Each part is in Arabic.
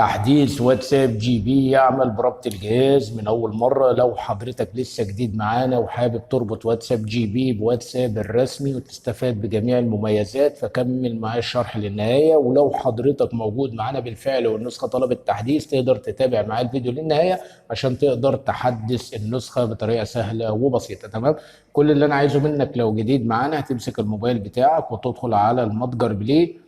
تحديث واتساب جي بي يعمل بربط الجهاز من أول مرة. لو حضرتك لسه جديد معانا وحابب تربط واتساب جي بي بواتساب الرسمي وتستفاد بجميع المميزات، فكمل معايا الشرح للنهاية. ولو حضرتك موجود معانا بالفعل والنسخة طلبت تحديث، تقدر تتابع معايا الفيديو للنهاية عشان تقدر تحدث النسخة بطريقة سهلة وبسيطة. تمام. كل اللي أنا عايزه منك لو جديد معانا، هتمسك الموبايل بتاعك وتدخل على المتجر بلاي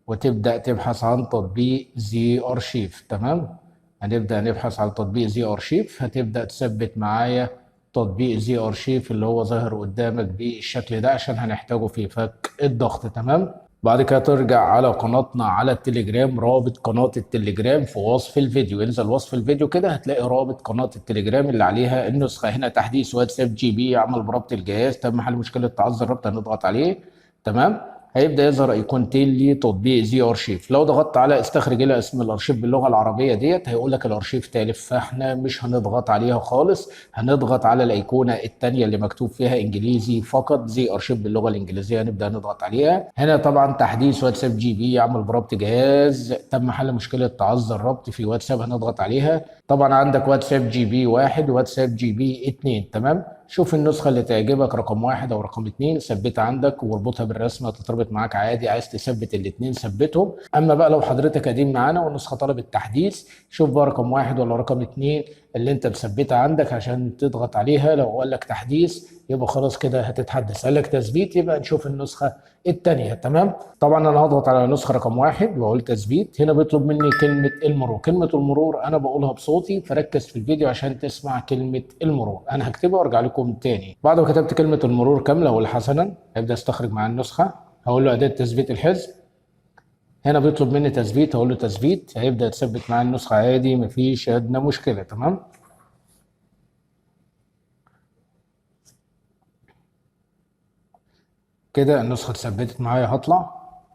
وتبدأ تبحث عن تطبيق زي أرشيف. تمام. هنبدأ نبحث عن تطبيق زي أرشيف. هتبدأ تثبت معايا تطبيق زي أرشيف اللي هو ظاهر قدامك بالشكل ده عشان هنحتاجه في فك الضغط. تمام. بعد كده ترجع على قناتنا على التليجرام. رابط قناة التليجرام في وصف الفيديو. انزل وصف الفيديو كده هتلاقي رابط قناة التليجرام اللي عليها النسخة. هنا تحديث واتساب جي بي يعمل بربط الجهاز، تم حل مشكلة تعذر الربط، هنضغط عليه. تمام. هيبدا يظهر ايقونتين لتطبيق زي ارشيف. لو ضغطت على استخرج الى اسم الارشيف باللغه العربيه ديت، هيقول لك الارشيف تالف، فاحنا مش هنضغط عليها خالص. هنضغط على الايقونه الثانيه اللي مكتوب فيها انجليزي فقط، زي ارشيف باللغه الانجليزيه، هنبدا نضغط عليها. هنا طبعا تحديث واتساب جي بي يعمل بربط جهاز، تم حل مشكله تعذر الربط في واتساب، هنضغط عليها. طبعا عندك واتساب جي بي 1 واتساب جي بي 2. تمام. شوف النسخة اللي تعجبك، رقم 1 أو رقم 2، ثبتها عندك واربطها بالرسمة تتربط معاك عادي. عايز تثبت الاتنين ثبتهم. أما بقى لو حضرتك قديم معانا والنسخة طلبت تحديث، شوف بقى رقم 1 ولا رقم 2 اللي أنت مثبتها عندك عشان تضغط عليها. لو قال لك تحديث يبقى خلاص كده هتتحدث، قال لك تثبيت يبقى نشوف النسخة الثانية. تمام. طبعا أنا هضغط على نسخة رقم 1 وأقول تثبيت. هنا بيطلب مني كلمة المرور. كلمة المرور أنا بقولها بصوتي، فركز في الفيديو عشان تسمع كلمة المرور. أنا هكتبها وأرجع لكم تاني. بعد ما كتبت كلمة المرور كاملة أقول حسنا، هيبدأ استخرج مع النسخة. هقول له أداة تثبيت الحزب. هنا بيطلب مني تثبيت، هقول له تثبيت. هيبدأ يثبت مع النسخة عادي، مفيش أدنى مشكلة. تمام. كده النسخة اتثبتت معايا. هطلع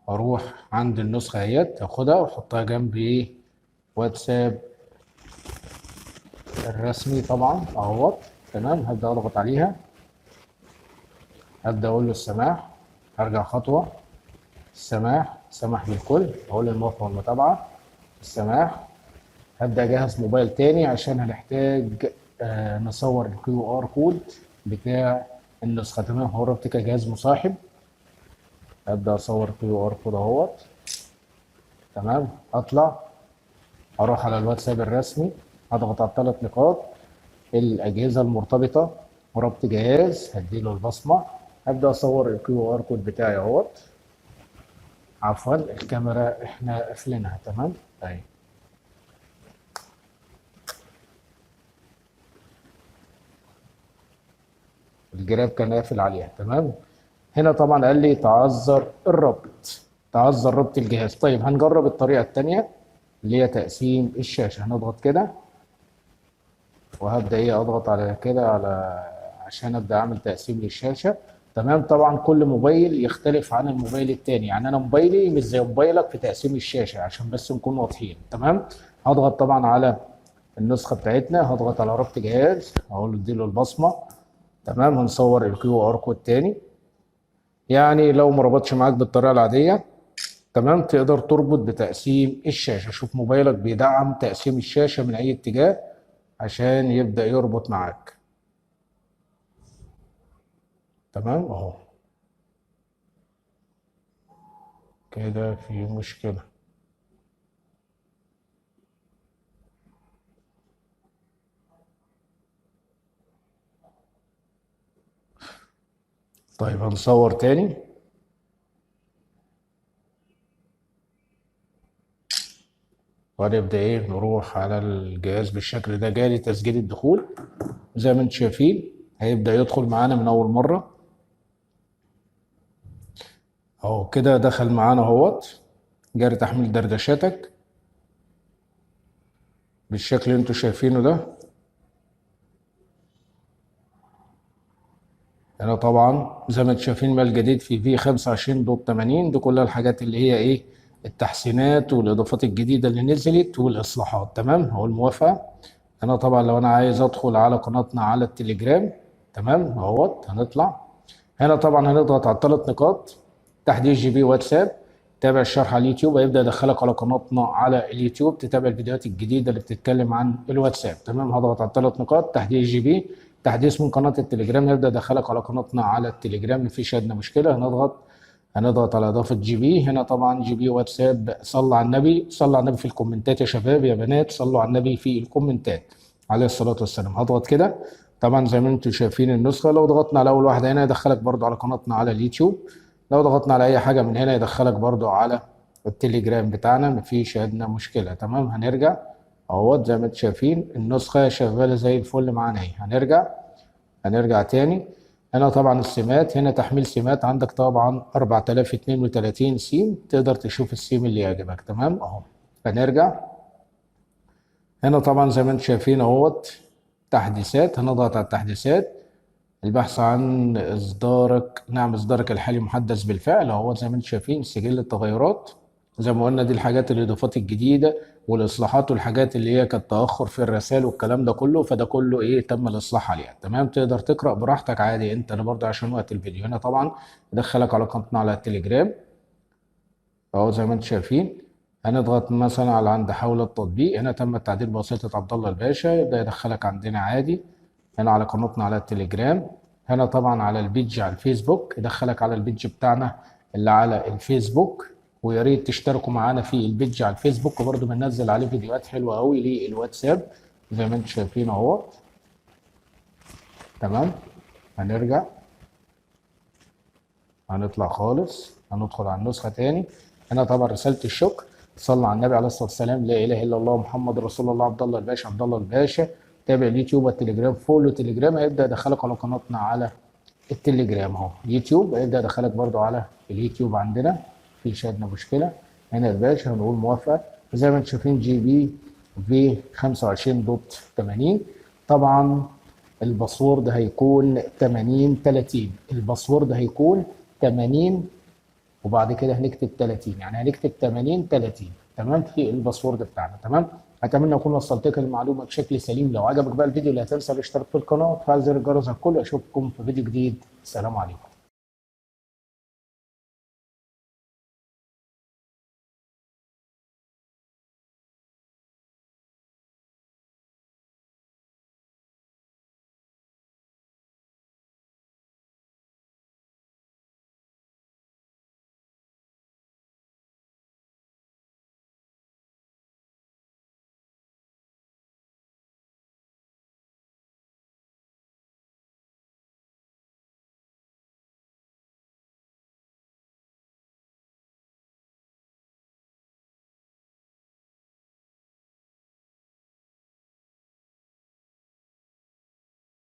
أروح عند النسخة اهيت، هاخدها وأحطها جنب واتساب الرسمي طبعا اهوت. تمام. هبدأ أضغط عليها، هبدأ أقول له السماح. هرجع خطوة، السماح، سمح بالكل، أقول الموافقة والمتابعة، السماح. هبدأ أجهز موبايل تاني عشان هنحتاج نصور الكيو ار كود بتاع النسخة. تمام. هو ربط كجهاز مصاحب. هبدأ أصور كيو ار كود اهوت. تمام. أطلع أروح على الواتساب الرسمي، هضغط على الثلاث نقاط الأجهزة المرتبطة وربط جهاز، هديله البصمة. هبدأ أصور الكيو ار كود بتاعي اهوت. عفوا الكاميرا احنا قافلينها. تمام. طيب الجراب كان قافل عليها. تمام. هنا طبعا قال لي تعذر الربط، تعذر ربط الجهاز. طيب هنجرب الطريقة التانية اللي هي تقسيم الشاشة. هنضغط كده وهبدأ اضغط على كده عشان ابدأ اعمل تقسيم للشاشة. تمام. طبعا كل موبايل يختلف عن الموبايل التاني، يعني انا موبايلي مش زي موبايلك في تقسيم الشاشة عشان بس نكون واضحين. تمام. هضغط طبعا على النسخة بتاعتنا، هضغط على ربط جهاز، هقول له اديله البصمة. تمام. هنصور الكيو ار كود تاني. يعني لو ما ربطش معاك بالطريقة العادية، تمام، تقدر تربط بتقسيم الشاشة. شوف موبايلك بيدعم تقسيم الشاشة من أي اتجاه عشان يبدأ يربط معاك. تمام أهو. كده في مشكلة. طيب هنصور تاني. وهنبدأ نروح على الجهاز بالشكل ده. جالي تسجيل الدخول زي ما انتم شايفين، هيبدأ يدخل معانا من أول مرة اهو. كده دخل معانا اهوت. جاري تحميل دردشاتك بالشكل اللي انتم شايفينه ده. هنا طبعا زي ما انتم شايفين ما الجديد في 25.80. دي كلها الحاجات اللي هي التحسينات والاضافات الجديده اللي نزلت والاصلاحات. تمام. هو الموافقه. هنا طبعا لو انا عايز ادخل على قناتنا على التليجرام، تمام اهوت، هنطلع. هنا طبعا هنضغط على الثلاث نقاط، تحديث جي بي واتساب. تابع الشرح على اليوتيوب، هيبدا يدخلك على قناتنا على اليوتيوب تتابع الفيديوهات الجديده اللي بتتكلم عن الواتساب. تمام، هضغط على الثلاث نقاط تحديث جي بي، تحديث من قناه التليجرام، هيبدا يدخلك على قناتنا على التليجرام، مفيش ادنى مشكله. هنضغط على اضافه جي بي. هنا طبعا جي بي واتساب، صلوا على النبي، صلوا على النبي في الكومنتات يا شباب يا بنات، صلوا على النبي في الكومنتات عليه الصلاه والسلام. هضغط كده، طبعا زي ما انتم شايفين النسخه، لو ضغطنا على اول واحده هنا يدخلك برضو على قناتنا على اليوتيوب، لو ضغطنا على اي حاجه من هنا يدخلك برضو على التليجرام بتاعنا، مفيش ادنى مشكله. تمام، هنرجع اهوت زي ما انتم شايفين النسخه شغاله زي الفل معانا اهي. هنرجع تاني. هنا طبعا السمات، هنا تحميل سمات، عندك طبعا 4032 سيم، تقدر تشوف السيم اللي يعجبك. تمام اهو. هنرجع هنا طبعا زي ما انتم شايفين اهوت تحديثات، هنضغط على التحديثات، البحث عن اصدارك الحالي محدث بالفعل اهو. زي ما انتم شايفين سجل التغيرات، زي ما قلنا دي الحاجات الاضافات الجديده والاصلاحات والحاجات اللي هي كانت تاخر في الرسائل والكلام ده كله، فده كله ايه تم الاصلاح عليها. تمام، تقدر تقرا براحتك عادي انت. انا برضه عشان وقت الفيديو هنا طبعا ادخلك على قناتنا على التليجرام اهو زي ما انتم شايفين. هنضغط مثلا على عند حول التطبيق، هنا تم التعديل بواسطه عبد الله الباشا، يبدا يدخلك عندنا عادي هنا على قناتنا على التليجرام. هنا طبعا على البيج على الفيسبوك، يدخلك على البيج بتاعنا اللي على الفيسبوك، ويا ريت تشتركوا معانا في البيج على الفيسبوك، وبرده بننزل عليه فيديوهات حلوه قوي للواتساب زي ما انتم شايفين اهو. تمام، هنرجع هنطلع خالص، هندخل على النسخه تاني. هنا طبعا رساله الشكر، صلى على النبي عليه الصلاه والسلام، لا اله الا الله محمد رسول الله، عبد الله الباشا. تابع اليوتيوب والتليجرام، فولو تليجرام، هيبدا يدخلك على قناتنا على التليجرام اهو. يوتيوب هيبدا يدخلك برضو على اليوتيوب عندنا، مفيش ادنى مشكله. هنا يا باشا هنقول موافقه، زي ما انتم شايفين جي بي في 25.80. طبعا الباسورد هيكون 8030، الباسورد هيكون 80 وبعد كده هنكتب 30، يعني هنكتب 80 30. تمام، في الباسورد بتاعنا. تمام، اتمنى اكون وصلتك المعلومه بشكل سليم. لو عجبك بقى الفيديو لا تنسى الاشتراك في القناه وتفعل زر الجرس الكل. اشوفكم في فيديو جديد، السلام عليكم.